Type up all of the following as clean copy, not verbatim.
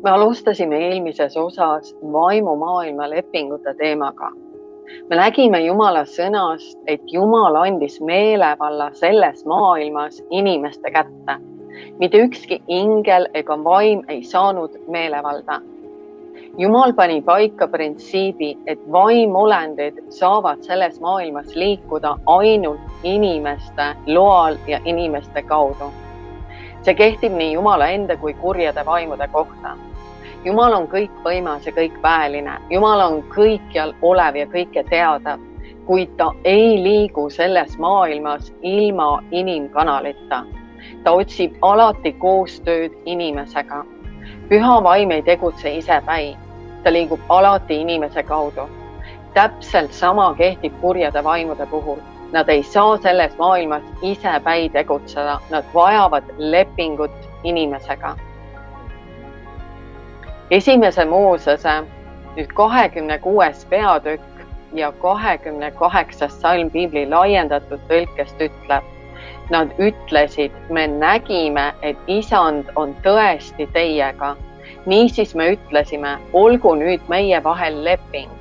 Me alustasime eelmises osas vaimumaailma lepingute teemaga. Me nägime Jumala sõnast, et Jumal andis meelevalla selles maailmas inimeste kätte. Mitte ükski ingel ega vaim ei saanud meelevalda. Jumal pani paika printsiibi, et vaimolendid saavad selles maailmas liikuda ainult inimeste loal ja inimeste kaudu. See kehtib nii Jumala enda kui kurjade vaimude kohta. Jumal on kõikvõimas ja kõikväeline. Jumal on kõikjal olev ja kõike teadav, kuid ta ei liigu selles maailmas ilma inimkanalita. Ta otsib alati koostööd inimesega. Püha vaim ei tegutse isepäi. Ta liigub alati inimese kaudu. Täpselt sama kehtib kurjade vaimude puhul. Nad ei saa selles maailmas isepäi tegutseda. Nad vajavad lepingut inimesega. Esimese Moosese 26. peatükk ja 28. salm Piibli laiendatud tõlkest ütleb. Nad ütlesid, me nägime, et Isand on tõesti teiega. Niisiis me ütlesime, olgu nüüd meie vahel leping,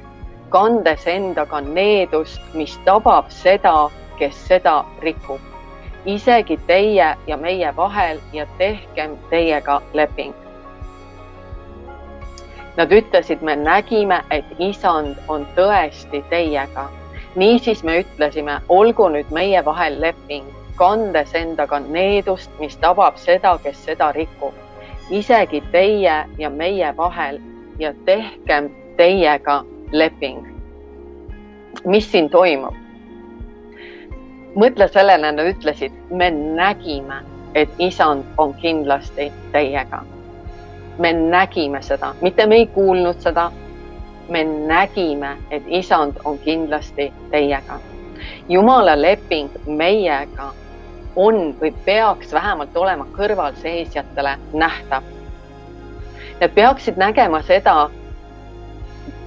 kandes endaga needust, mis tabab seda, kes seda rikub. Isegi teie ja meie vahel ja tehkem teiega leping. Nad ütlesid, me nägime, et Isand on tõesti teiega. Niisiis me ütlesime, olgu nüüd meie vahel leping, kandes endaga needust, mis tabab seda, kes seda rikub. Isegi teie ja meie vahel ja tehkem teiega leping. Mis siin toimub? Mõtle sellele, nad ütlesid, me nägime, et Isand on kindlasti teiega. Me nägime seda, mitte me ei kuulnud seda. Me nägime, et Isand on kindlasti teiega. Jumala leping meiega on või peaks vähemalt olema kõrvalseisjatele nähtav. Nad peaksid nägema seda,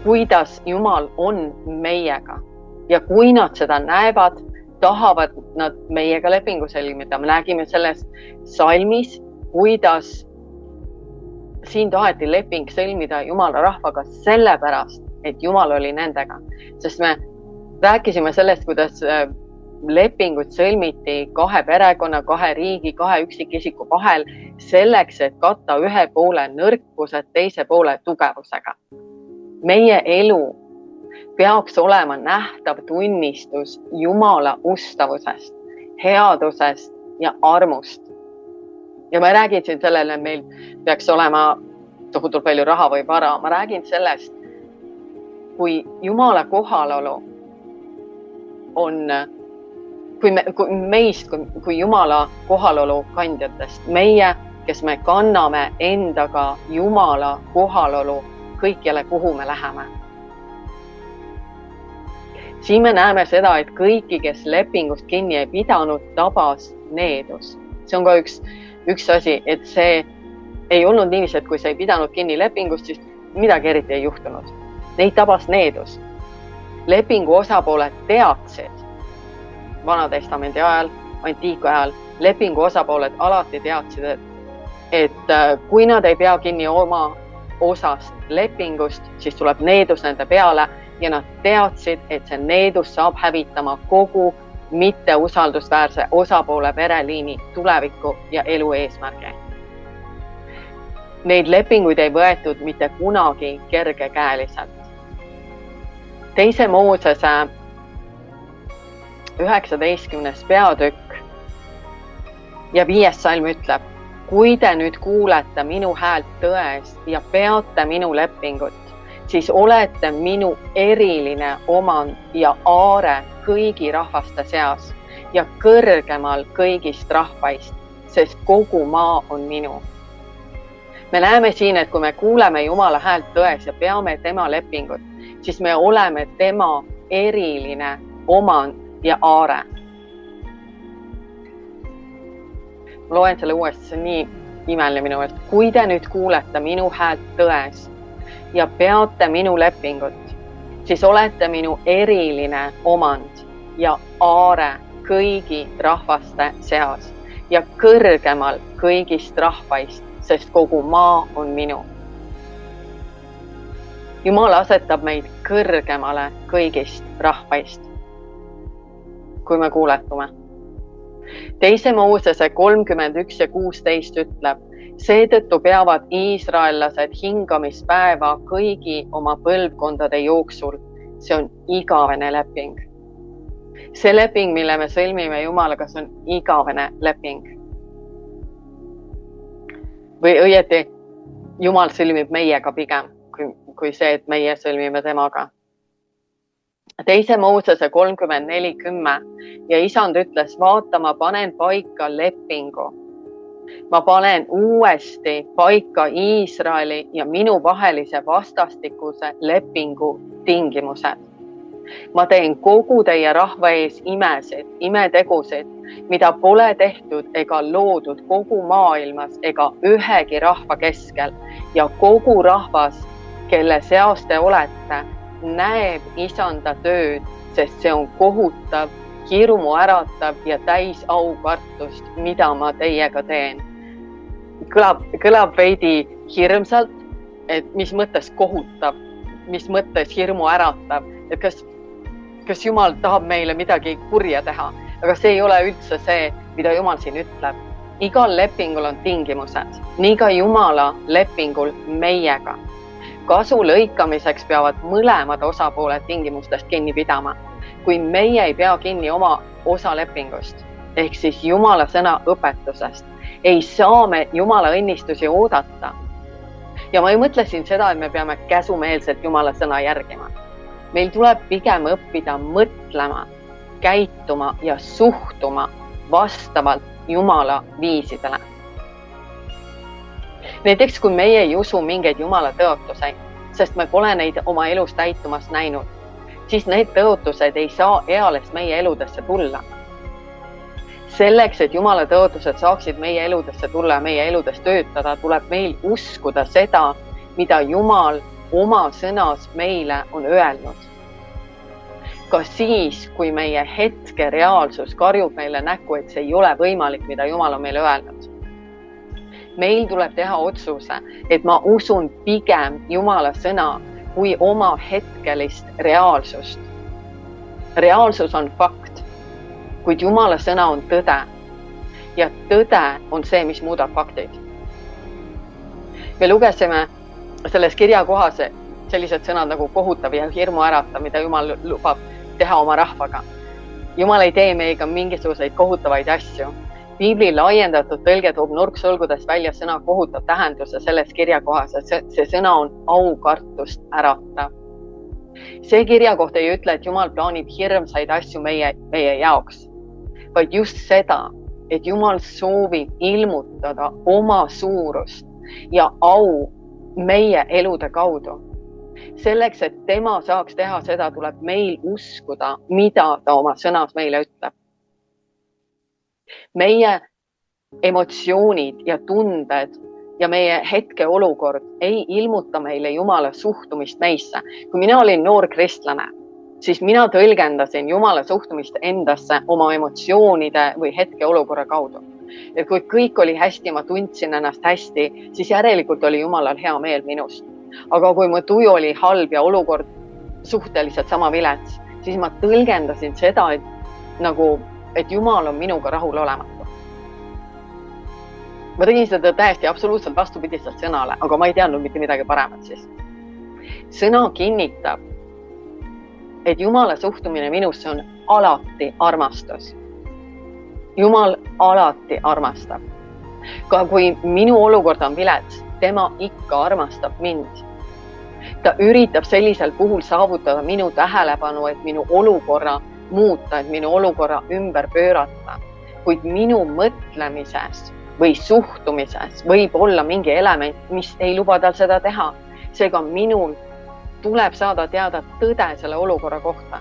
kuidas Jumal on meiega. Ja kui nad seda näevad, tahavad nad meiega lepingu sõlmida. Me nägime selles salmis, kuidas siin taheti leping sõlmida Jumala rahvaga sellepärast, et Jumal oli nendega. Sest me rääkisime sellest, kuidas lepingud sõlmiti kahe perekonna, kahe riigi, kahe üksikisiku vahel selleks, et katta ühe poole nõrkused teise poole tugevusega. Meie elu peaks olema nähtav tunnistus Jumala ustavusest, headusest ja armust. Ja ma räägin siin sellele, et meil peaks olema tohutult palju raha või vara. Ma räägin sellest, kui Jumala kohalolu on, kui Jumala kohalolu kandjatest, meie, kes me kanname endaga Jumala kohalolu kõikjale, kuhu me läheme. Siin me näeme seda, et kõiki, kes lepingust kinni ei pidanud, tabas needus. See on ka üks asi, et see ei olnud niiviisi, et kui sa ei pidanud kinni lepingust, siis midagi eriti ei juhtunud. Neid tabas needus. Lepingu osapooled teadsid Vanatestamendi ajal, antiiku ajal, lepingu osapooled alati teadsid, et kui nad ei pea kinni oma osast lepingust, siis tuleb needus nende peale ja nad teadsid, et see needus saab hävitama kogu mitte usaldusväärse osapoole pereliini tuleviku ja elu eesmärgi. Neid lepinguid ei võetud mitte kunagi kergekäeliselt. Teise Moosese 19. peatükk ja 5. salm ütleb, kui te nüüd kuulete minu häält tões ja peate minu lepingut, siis olete minu eriline omand ja aare kõigi rahvaste seas ja kõrgemal kõigist rahvaist, sest kogu maa on minu. Me näeme siin, et kui me kuuleme Jumala häält tões ja peame tema lepingut, siis me oleme tema eriline omand ja aare. Ma loen selle uuesti, see on nii imeline minu meelest. Kui te nüüd kuulete minu häält tões ja peate minu lepingut, siis olete minu eriline omand ja aare kõigi rahvaste seas ja kõrgemal kõigist rahvaist, sest kogu maa on minu. Jumal asetab meid kõrgemale kõigist rahvaist, kui me kuuletume. 2 Moosese 31 ja 16 ütleb, seetõttu peavad iisraellased hingamispäeva kõigi oma põlvkondade jooksul. See on igavene leping. See leping, mille me sõlmime Jumalaga, see on igavene leping. Või õieti, Jumal sõlmib meiega pigem, kui see, et meie sõlmime temaga. 2 Moosese 34:10 ja isand ütles, vaata, ma panen paika lepingu. Ma panen uuesti paika Iisraeli ja minu vahelise vastastikuse lepingu tingimused. Ma teen kogu teie rahva ees imesid, imetegusid, mida pole tehtud ega loodud kogu maailmas ega ühegi rahva keskel ja kogu rahvas, kelle seas te olete, näeb isanda tööd, sest see on kohutav, hirmu äratav ja täis aukartust, mida ma teiega teen. Kõlab veidi hirmsalt, et mis mõttes kohutav, mis mõttes hirmu äratav, et kas Jumal tahab meile midagi kurja teha, aga see ei ole üldse see, mida Jumal siin ütleb. Igal lepingul on tingimused, nii ka Jumala lepingul meiega. Kasu lõikamiseks peavad mõlemad osapooled tingimustest kinni pidama. Kui meie ei pea kinni oma osa lepingust, ehk siis Jumala sõna õpetusest, ei saa me Jumala õnnistusi oodata. Ja ma ei mõtle siin seda, et me peame käsumeelselt Jumala sõna järgima. Meil tuleb pigem õppida mõtlema, käituma ja suhtuma vastavalt Jumala viisidele. Näiteks, kui meie ei usu mingeid Jumala tõotuseid, sest me pole neid oma elus täitumas näinud, siis need tõotused ei saa eales meie eludesse tulla. Selleks, et Jumala tõotused saaksid meie eludesse tulla ja meie eludes töötada, tuleb meil uskuda seda, mida Jumal oma sõnas meile on öelnud. Ka siis, kui meie hetke reaalsus karjub meile näkku, et see ei ole võimalik, mida Jumal on meile öelnud. Meil tuleb teha otsuse, et ma usun pigem Jumala sõna kui oma hetkelist reaalsust. Reaalsus on fakt, kuid Jumala sõna on tõde ja tõde on see, mis muudab faktid. Me lugesime selles kirjakohas sellised sõnad nagu kohutav ja hirmu äratav, mida Jumal lubab teha oma rahvaga. Jumal ei tee meiega mingisuguseid kohutavaid asju. Piibli laiendatud tõlge toob nurksulgudes välja sõna kohutav tähenduse selles kirjakohas, et see sõna on aukartust äratav. See kirjakoht ei ütle, et Jumal plaanib hirmsaid asju meie jaoks, vaid just seda, et Jumal soovib ilmutada oma suurust ja au meie elude kaudu. Selleks, et tema saaks teha seda, tuleb meil uskuda, mida ta oma sõnas meile ütleb. Meie emotsioonid ja tunded ja meie hetke olukord ei ilmuta meile Jumala suhtumist meisse. Kui mina olin noor kristlane, siis mina tõlgendasin Jumala suhtumist endasse oma emotsioonide või hetke olukorra kaudu. Et kui kõik oli hästi, ma tundsin ennast hästi, siis järelikult oli Jumalal hea meel minust. Aga kui mu tuju oli halb ja olukord suhteliselt sama vilets, siis ma tõlgendasin seda, et Jumal on minuga rahul olematu. Ma tegin seda täiesti absoluutselt vastupidisest sõnale, aga ma ei teadnud mitte midagi paremat siis. Sõna kinnitab, et Jumala suhtumine minusse on alati armastus. Jumal alati armastab. Ka kui minu olukord on vilets, tema ikka armastab mind. Ta üritab sellisel puhul saavutada minu tähelepanu, et minu olukorra muuta, et minu olukorra ümber pöörata. Kuid minu mõtlemises või suhtumises võib olla mingi element, mis ei luba tal seda teha. Seega minul tuleb saada teada tõde selle olukorra kohta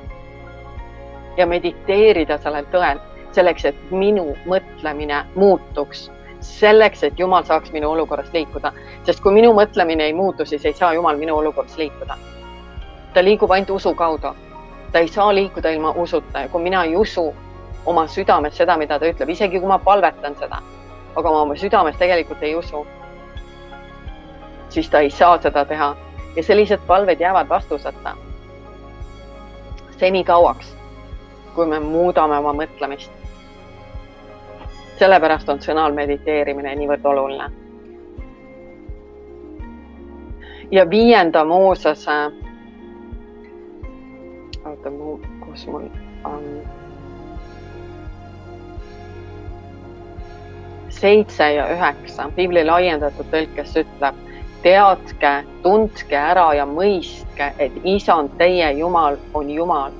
ja mediteerida sellel tõel, selleks, et minu mõtlemine muutuks, selleks, et Jumal saaks minu olukorrast liikuda. Sest kui minu mõtlemine ei muutu, siis ei saa Jumal minu olukorrast liikuda. Ta liigub ainult usu kaudu. Ta ei saa liikuda ilma usuta. Kui mina ei usu oma südames seda, mida ta ütleb, isegi kui ma palvetan seda, aga ma oma südames tegelikult ei usu, siis ta ei saa seda teha. ja sellised palved jäävad vastuseta senikauaks, kui me muudame oma mõtlemist. Sellepärast on sõnal mediteerimine niivõrd oluline. Ja 5. Moosese, kus mul on 7 ja 9, Piibli laiendatud tõlkes ütleb: teadke, tundke ära ja mõistke, et Isand teie Jumal on Jumal,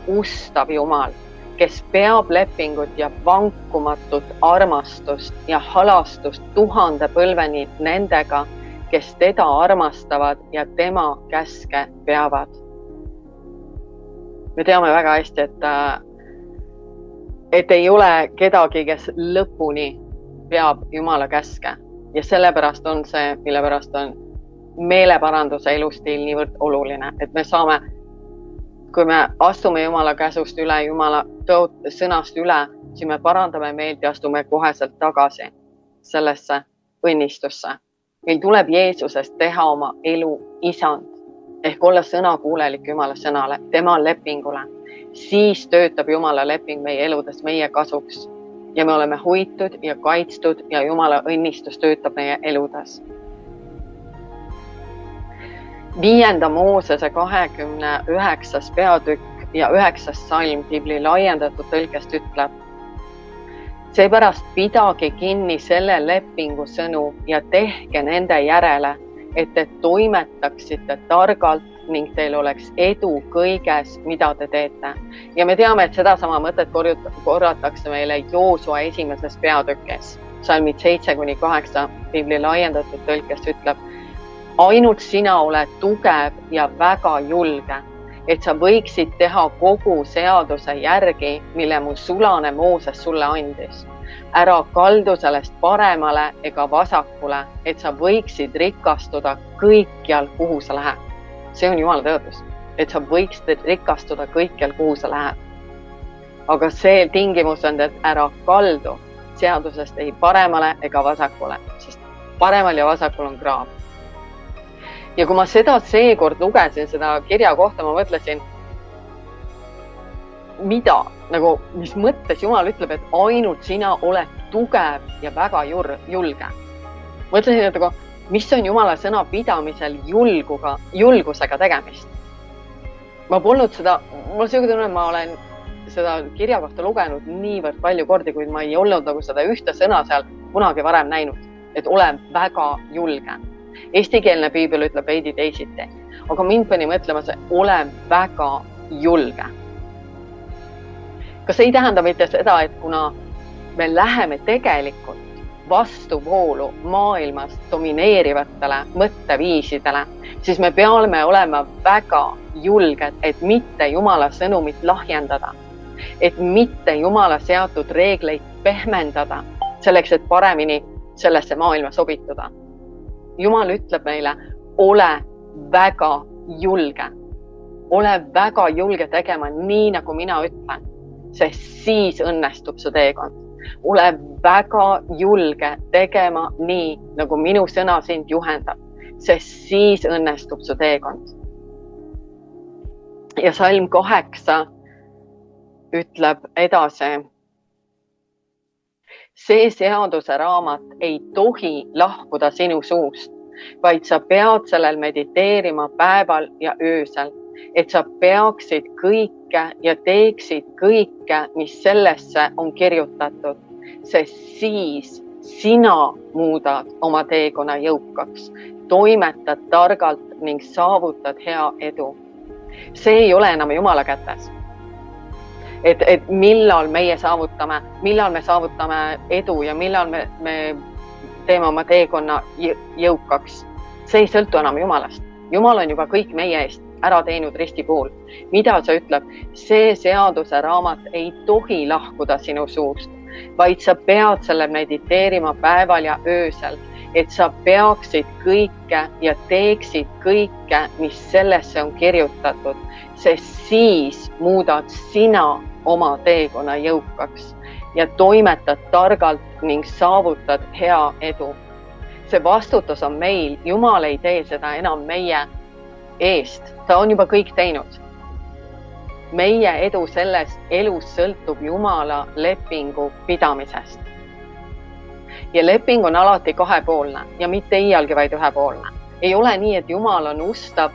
ustav Jumal, kes peab lepingut ja vankumatut armastust ja halastust 1000 põlveni nendega, kes teda armastavad ja tema käske peavad. Me teame väga hästi, et ei ole kedagi, kes lõpuni peab Jumala käske ja sellepärast on see, mille pärast on meeleparanduse elustiil niivõrd oluline, et me saame, kui me astume Jumala käsust üle, Jumala sõnast üle, siis me parandame meelt ja astume koheselt tagasi sellesse õnnistusse. Meil tuleb Jeesusest teha oma elu isand ehk olla sõnakuulelik Jumala sõnale, tema lepingule. Siis töötab Jumala leping meie eludes meie kasuks ja me oleme hoitud ja kaitstud ja Jumala õnnistus töötab meie eludes. 5. Moosese 29. peatükk ja 9. salm Piibli laiendatud tõlkest ütleb: seepärast pidage kinni selle lepingu sõnu ja tehke nende järele, et te toimetaksite targalt ning teil oleks edu kõiges, mida te teete. Ja me teame, et sedasama mõtet korratakse meile Joosua 1. peatükis. Salmid 7-8 Piibli laiendatud tõlkest ütleb: ainult sina oled tugev ja väga julge, et sa võiksid teha kogu seaduse järgi, mille mu sulane Mooses sulle andis. Ära kaldu sellest paremale ega vasakule, et sa võiksid rikastuda kõikjal, kuhu sa lähed. See on Jumala tõotus, et sa võiksid rikastuda kõikjal, kuhu sa lähed. Aga see tingimus on, et ära kaldu seadusest ei paremale ega vasakule, sest paremal ja vasakul on kraav. Ja kui ma seda seekord lugesin, seda kirja kohta, ma mõtlesin, mida, nagu, mis mõttes Jumal ütleb, et ainult sina oled tugev ja väga julge. Mõtlesin, et aga, mis on Jumala sõna pidamisel julgusega tegemist. Ma polnud seda, mul see tunne, ma olen seda kirja kohta lugenud niivõrd palju kordi, kuid ma ei olnud nagu seda ühte sõna seal kunagi varem näinud, et olen väga julge. Eestikeelne piibel ütleb veidi teisiti, aga mind pani mõtlema see, olen väga julge. Kas ei tähenda mitte seda, et kuna me läheme tegelikult vastuvoolu maailmas domineerivatele mõtteviisidele, siis me peame olema väga julged, et mitte Jumala sõnumit lahjendada, et mitte Jumala seatud reegleid pehmendada, selleks, et paremini sellesse maailma sobituda. Jumal ütleb meile, ole väga julge. Ole väga julge tegema nii, nagu mina ütlen, sest siis õnnestub su teekond. Ole väga julge tegema nii, nagu minu sõna sind juhendab, sest siis õnnestub su teekond. Ja salm 8 ütleb edasi: see seaduse raamat ei tohi lahkuda sinu suust, vaid sa pead sellel mediteerima päeval ja öösel, et sa peaksid kõike ja teeksid kõike, mis sellesse on kirjutatud, sest siis sina muudad oma teekonna jõukaks, toimetad targalt ning saavutad hea edu. See ei ole enam Jumala kätes. Et millal me saavutame edu ja millal me teeme oma teekonna jõukaks. See ei sõltu enam Jumalast. Jumal on juba kõik meie eest ära teinud risti puhul. Mida see ütleb? See seaduse raamat ei tohi lahkuda sinu suust, vaid sa pead selle mediteerima päeval ja öösel, et sa peaksid kõike ja teeksid kõike, mis sellesse on kirjutatud, sest siis muudad sina oma teekonna jõukaks ja toimetad targalt ning saavutad hea edu. See vastutus on meil. Jumal ei tee seda enam meie eest, ta on juba kõik teinud. Meie edu selles elus sõltub Jumala lepingu pidamisest. Ja leping on alati kahepoolne ja mitte iialgi vaid ühepoolne. Ei ole nii, et Jumal on ustav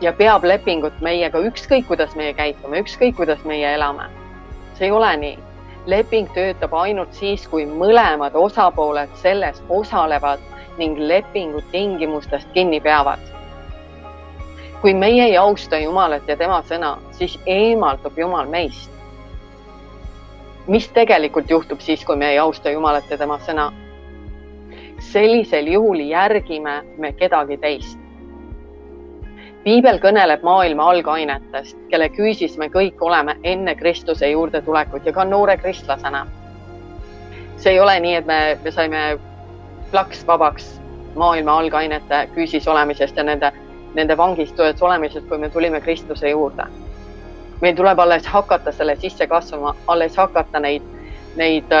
ja peab lepingut meiega ükskõik, kuidas meie käitume, ükskõik, kuidas meie elame. See ei ole nii. Leping töötab ainult siis, kui mõlemad osapooled selles osalevad ning lepingu tingimustest kinni peavad. Kui meie ei austa Jumalat ja tema sõna, siis eemaldub Jumal meist. Mis tegelikult juhtub siis, kui me ei austa Jumalat ja tema sõna? Sellisel juhul järgime me kedagi teist. Piibel kõneleb maailma algainetest, kelle küüsis me kõik oleme enne Kristuse juurde tulekut ja ka noore kristlasena. See ei ole nii, et me saime plaks vabaks maailma algainete küüsis olemisest ja nende vangistuses olemisest, kui me tulime Kristuse juurde. Meil tuleb alles hakata selle sisse kasvama, alles hakata neid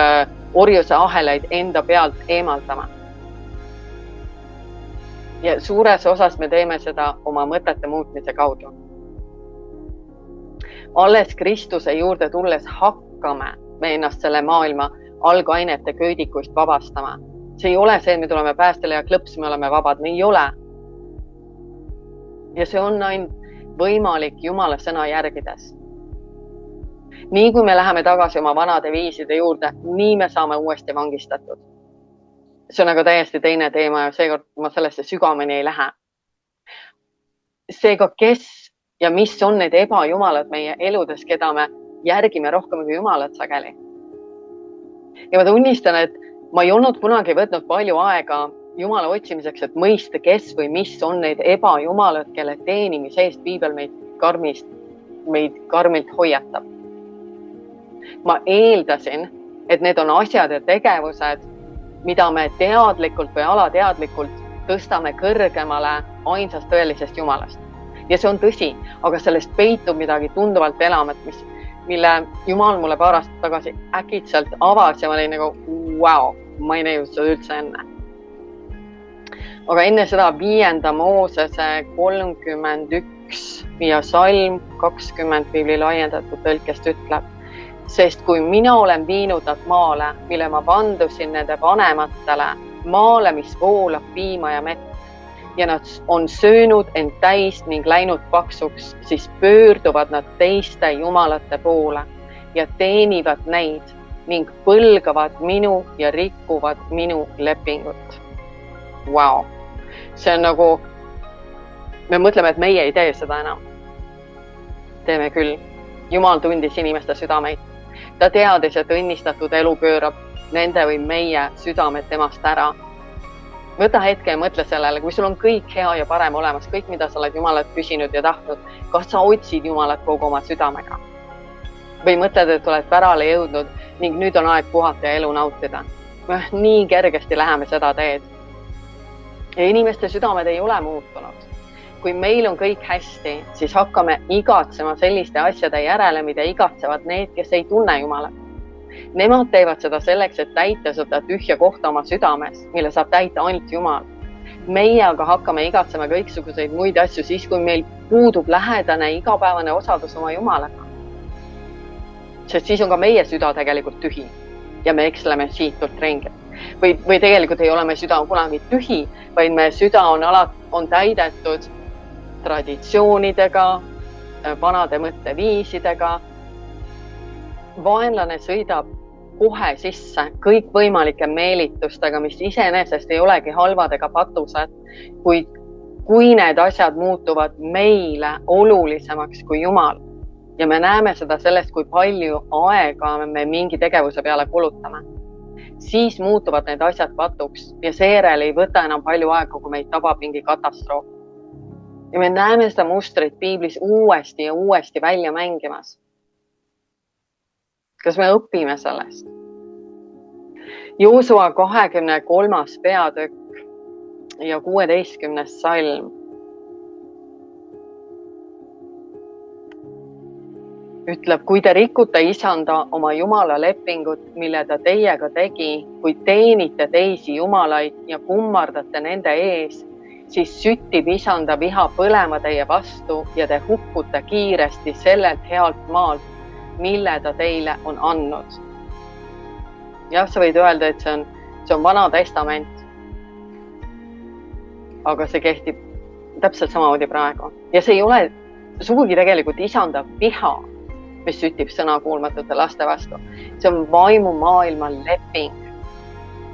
orjuse ahelaid enda pealt eemaldama. Ja suures osas me teeme seda oma mõtete muutmise kaudu. Alles Kristuse juurde tulles hakkame me ennast selle maailma algainete köödikuist vabastama. See ei ole see, et me tuleme päästele ja klõps, me oleme vabad. Me ei ole. Ja see on ainult võimalik Jumala sõna järgides. Nii kui me läheme tagasi oma vanade viiside juurde, nii me saame uuesti vangistatud. See on aga täiesti teine teema ja seekord ma sellesse sügamini ei lähe. Seega, kes ja mis on need ebajumalad meie eludes, keda me järgime rohkem kui Jumalat sageli? Ja ma tunnistan, et ma ei olnud kunagi võtnud palju aega Jumala otsimiseks, et mõista, kes või mis on need ebajumalad, kelle teenimise eest Piibel meid karmilt hoiatab. Ma eeldasin, et need on asjad ja tegevused, mida me teadlikult või alateadlikult tõstame kõrgemale ainsast tõelisest Jumalast. Ja see on tõsi, aga sellest peitub midagi tunduvalt elamat, mille Jumal mulle paar aastat tagasi äkitselt avas ja ma olin nagu, wow, ma ei näinud seda üldse enne. Aga enne seda 5. Moosese 31 ja Salm 20 Piibli laiendatud tõlkest ütleb, sest kui mina olen viinud nad maale, mille ma vandusin nende vanematele, maale, mis voolab piima ja mett, ja nad on söönud end täis ning läinud paksuks, siis pöörduvad nad teiste jumalate poole ja teenivad neid ning põlgavad minu ja rikuvad minu lepingut. Wow. See on nagu, me mõtleme, et meie ei tee seda enam. Teeme küll. Jumal tundis inimeste südameid. Ta teadis, et õnnistatud elu pöörab nende või meie südamed temast ära. Võta hetke ja mõtle sellele, kui sul on kõik hea ja parem olemas, kõik, mida sa oled Jumalat küsinud ja tahtnud, kas sa otsid Jumalat kogu oma südamega? Või mõtled, et oled pärale jõudnud ning nüüd on aeg puhata ja elu nautida? Nii kergesti läheme seda teed. Ja inimeste südamed ei ole muutunud. Kui meil on kõik hästi, siis hakkame igatsema selliste asjade järele, mida igatsevad need, kes ei tunne Jumalat. Nemad teevad seda selleks, et täita seda tühja kohta oma südames, mille saab täita ainult Jumal. Meie aga hakkame igatsema kõiksuguseid muid asju siis, kui meil puudub lähedane igapäevane osadus oma Jumalaga. Sest siis on ka meie süda tegelikult tühi ja me eksleme siitult ringi. Või tegelikult ei ole me süda kunagi tühi, vaid me süda on täidetud traditsioonidega, vanade mõtteviisidega. Vaenlane sõidab kohe sisse kõikvõimalike meelitustega, mis iseenesest ei olegi halvad ega patused, kuid kui need asjad muutuvad meile olulisemaks kui Jumal ja me näeme seda sellest, kui palju aega me mingi tegevuse peale kulutame, siis muutuvad need asjad patuks ja seejärel ei võta enam palju aega, kui meid tabab mingi katastroof. Ja me näeme seda mustrit Piiblis uuesti ja uuesti välja mängimas. Kas me õpime sellest? Joosua 23. peatükk ja 16. salm ütleb, kui te rikute Isanda oma Jumala lepingut, mille ta teiega tegi, kui teenite teisi jumalaid ja kummardate nende ees, siis süttib isanda viha põlema teie vastu ja te hukkute kiiresti sellelt healt maalt, mille ta teile on andnud. Jah, sa võid öelda, et see on Vana Testament. Aga see kehtib täpselt samamoodi praegu. Ja see ei ole sugugi tegelikult isanda viha, mis süttib sõnakuulmatute laste vastu. See on vaimumaailma leping,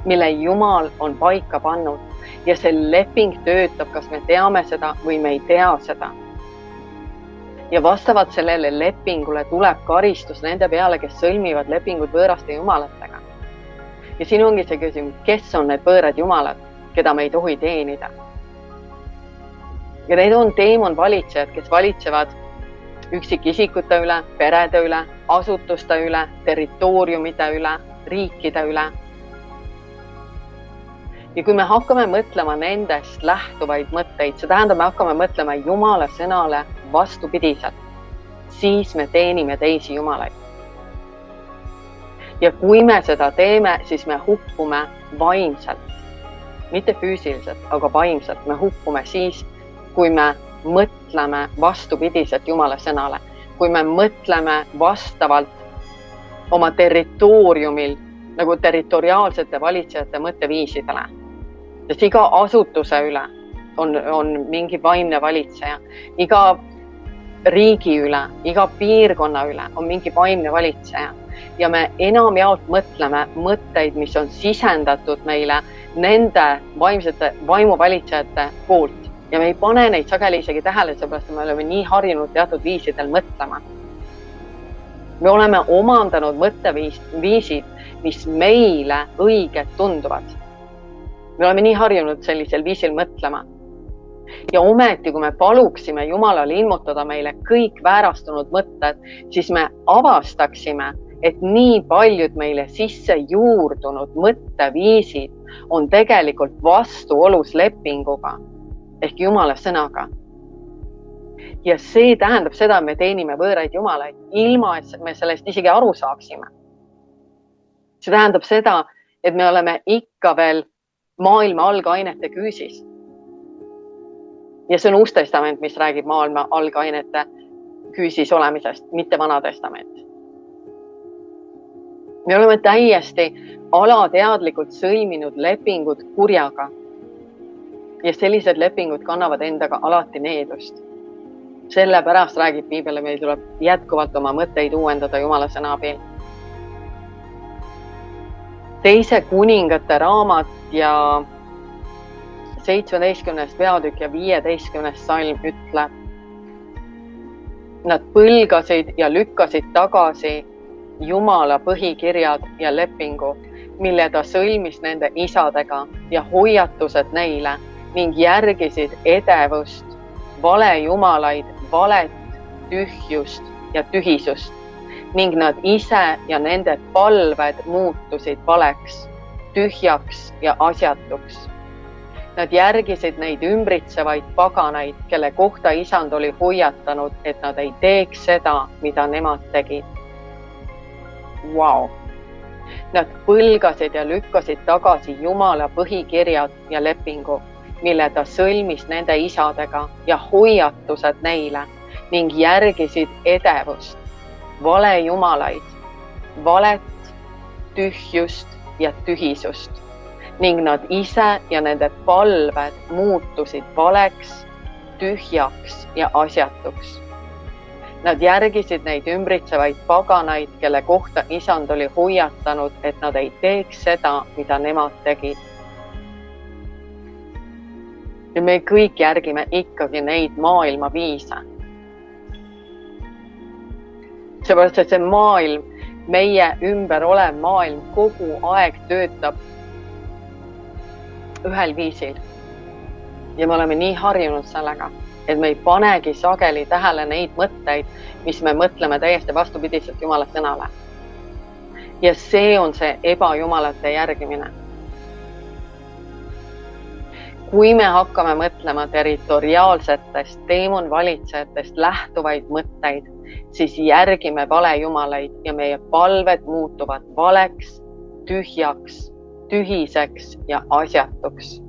mille Jumal on paika pannud. Ja see leping töötab, kas me teame seda või me ei tea seda. Ja vastavalt sellele lepingule tuleb karistus nende peale, kes sõlmivad lepingud võõraste jumalatega. Ja siin ongi see küsimus, kes on need võõrad jumalad, keda me ei tohi teenida. Ja need on teemonvalitsejad, kes valitsevad üksikisikute üle, perede üle, asutuste üle, territooriumide üle, riikide üle. Ja kui me hakkame mõtlema nendest lähtuvaid mõtteid, see tähendab, me hakkame mõtlema Jumala sõnale vastupidiselt, siis me teenime teisi jumalaid. Ja kui me seda teeme, siis me hukkume vaimselt, mitte füüsiliselt, aga vaimselt. Me hukkume siis, kui me mõtleme vastupidiselt Jumala sõnale, kui me mõtleme vastavalt oma territooriumil nagu territoriaalsete valitsejate mõtteviisidele. Sest iga asutuse üle on mingi vaimne valitseja, iga riigi üle, iga piirkonna üle on mingi vaimne valitseja. Ja me enamjaolt mõtleme mõtteid, mis on sisendatud meile nende vaimuvalitsejate poolt. Ja me ei pane neid sageli isegi tähele, seepärast me oleme nii harjunud teatud viisidel mõtlema. Me oleme omandanud mõtteviisid, mis meile õiged tunduvad. Me oleme nii harjunud sellisel viisil mõtlema. Ja ometi, kui me paluksime Jumalale ilmutada meile kõik väärastunud mõtted, siis me avastaksime, et nii paljud meile sisse juurdunud mõtteviisid on tegelikult vastuolus lepinguga ehk Jumala sõnaga. Ja see tähendab seda, et me teenime võõraid jumalaid, ilma et me sellest isegi aru saaksime. See tähendab seda, et me oleme ikka veel maailma algainete küüsis. Ja see on Uus Testament, mis räägib maailma algainete küüsis olemisest, mitte Vana Testament. Me oleme täiesti alateadlikult sõlminud lepingud kurjaga. Ja sellised lepingud kannavad endaga alati needust. Sellepärast räägib Piibel, meil tuleb jätkuvalt oma mõtteid uuendada Jumala sõna abil. Teise kuningate raamat ja 17. peatükk ja 15. salm ütleb. Nad põlgasid ja lükkasid tagasi Jumala põhikirjad ja lepingu, mille ta sõlmis nende isadega ja hoiatused neile ning järgisid edevust, valejumalaid, valet, tühjust ja tühisust ning nad ise ja nende palved muutusid valeks, tühjaks ja asjatuks. Nad järgisid neid ümbritsevaid paganaid, kelle kohta isand oli hoiatanud, et nad ei teeks seda, mida nemad tegid. Wow. Nad põlgasid ja lükkasid tagasi Jumala põhikirjad ja lepingu, mille ta sõlmis nende isadega ja hoiatused neile ning järgisid edevust, valejumalaid, valet, tühjust ja tühisust ning nad ise ja nende palved muutusid valeks, tühjaks ja asjatuks. Nad järgisid neid ümbritsevaid paganaid, kelle kohta isand oli hoiatanud, et nad ei teeks seda, mida nemad tegid. Ja me kõik järgime ikkagi neid maailma viise. Seepärast, et see maailm, meie ümber olev maailm kogu aeg töötab ühel viisil. Ja me oleme nii harjunud sellega, et me ei panegi sageli tähele neid mõtteid, mis me mõtleme täiesti vastupidiselt Jumala sõnale. Ja see on see ebajumalate järgimine. Kui me hakkame mõtlema territoriaalsetest teemonvalitsejatest lähtuvaid mõtteid, siis järgime valejumalaid ja meie palved muutuvad valeks, tühjaks, tühiseks ja asjatuks.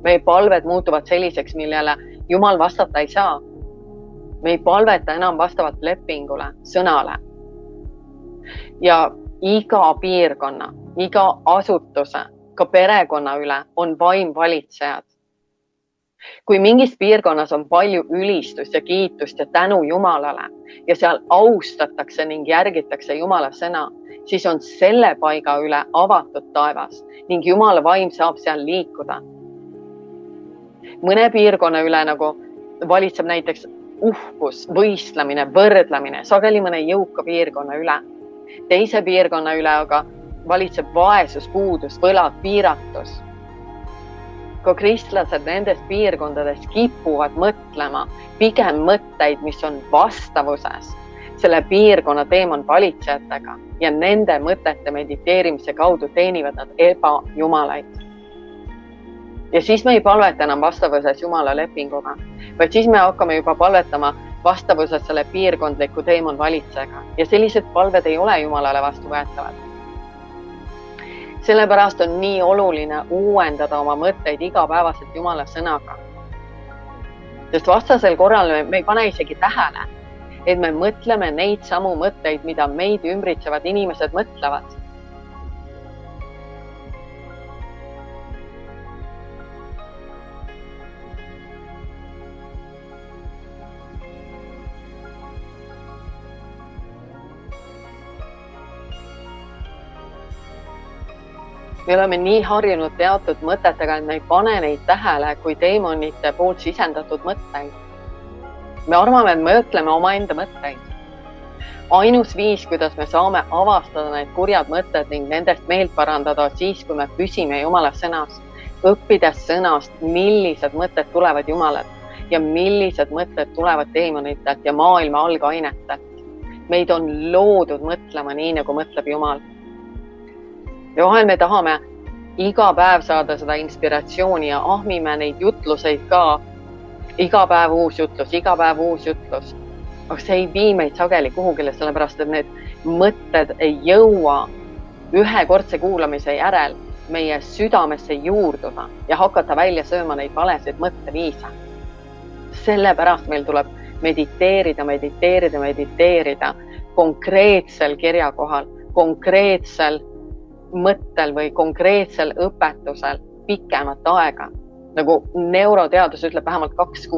meie palved muutuvad selliseks, millele Jumal vastata ei saa. Me ei palveta enam vastavalt lepingule, sõnale. Ja iga piirkonna, iga asutuse, ka perekonna üle on vaim valitsejad. Kui mingis piirkonnas on palju ülistust ja kiitust ja tänu Jumalale ja seal austatakse ning järgitakse Jumala sõna, siis on selle paiga üle avatud taevas ning Jumala vaim saab seal liikuda. Mõne piirkonna üle nagu valitseb näiteks uhkus, võistlemine, võrdlemine, sageli mõne jõuka piirkonna üle. Teise piirkonna üle aga valitseb vaesus, puudus, võlad, piiratus. Ka kristlased nendes piirkondades kipuvad mõtlema pigem mõtteid, mis on vastavuses selle piirkonna teemon valitsejatega ja nende mõtete mediteerimise kaudu teenivad nad ebajumalaid. Ja siis me ei palveta enam vastavuses Jumala lepinguga, vaid siis me hakkame juba palvetama vastavuses selle piirkondliku teemon valitsejaga ja sellised palved ei ole Jumalale vastuvõetavad. Sellepärast on nii oluline uuendada oma mõtteid igapäevaselt Jumala sõnaga. Sest vastasel korral me ei pane isegi tähele, et me mõtleme neid samu mõtteid, mida meid ümbritsevad inimesed mõtlevad. Me oleme nii harjunud teatud mõtetega, et me ei pane neid tähele kui teemonite poolt sisendatud mõtteid. Me arvame, et me mõtleme omaenda mõtteid. Ainus viis, kuidas me saame avastada need kurjad mõtted ning nendest meelt parandada siis, kui me püsime Jumala sõnas, õppides sõnast, millised mõtted tulevad Jumalalt ja millised mõtted tulevad teemonitelt ja maailma algainetelt. Meid on loodud mõtlema nii, nagu mõtleb Jumal. Ja vahel me tahame iga päev saada seda inspiratsiooni ja ahmime neid jutluseid ka. Iga päev uus jutlus, iga päev uus jutlus. Aga see ei vii meid sageli kuhugile, sellepärast, et need mõtted ei jõua ühekordse kuulamise järel meie südamesse juurduda ja hakata välja sööma neid valesid mõtteviise. Sellepärast meil tuleb mediteerida konkreetsel kirjakohal, konkreetsel mõttel või konkreetsel õpetusel pikemat aega. Nagu neuroteadus ütleb, vähemalt 2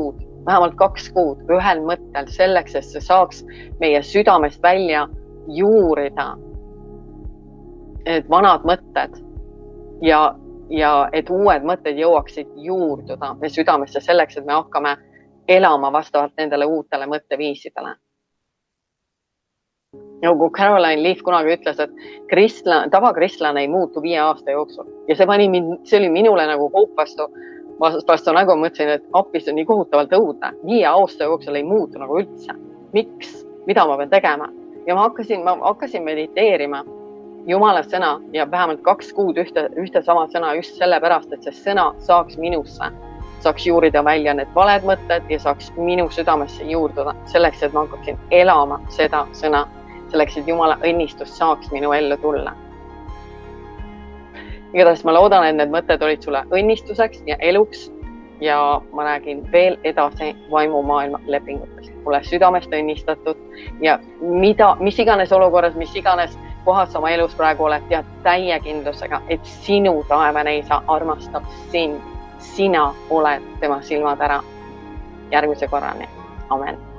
kuud ühel mõttel selleks, et see saaks meie südamest välja juurida et vanad mõtted ja et uued mõtted jõuaksid juurduda meie südamesse selleks, et me hakkame elama vastavalt nendele uutele mõtteviisidele. Nagu Caroline Leaf kunagi ütles, et tavakristlane ei muutu 5 aasta jooksul. Ja see oli minule nagu hoop vastu nägu, mõtlesin, et appi see on nii kohutavalt õudne. 5 aasta jooksul ei muutu nagu üldse. Miks? Mida ma pean tegema? Ja ma hakkasin mediteerima Jumala sõna ja vähemalt 2 kuud ühte sama sõna just sellepärast, et see sõna saaks minusse. Saaks juurida välja need valed mõtted ja saaks minu südamesse juurduda selleks, et ma hakkaksin elama seda sõna. Selleks, et Jumala õnnistus saaks minu ellu tulla. Igatahes ma loodan, et need mõtted olid sulle õnnistuseks ja eluks ja ma räägin veel edasi vaimumaailma lepingutest. Ole südamest õnnistatud ja mis iganes olukorras, mis iganes kohas oma elus praegu oled, tead täie kindlusega, et sinu taevane isa armastab sind. Sina oled tema silmad ära. Järgmise korrani. Amen.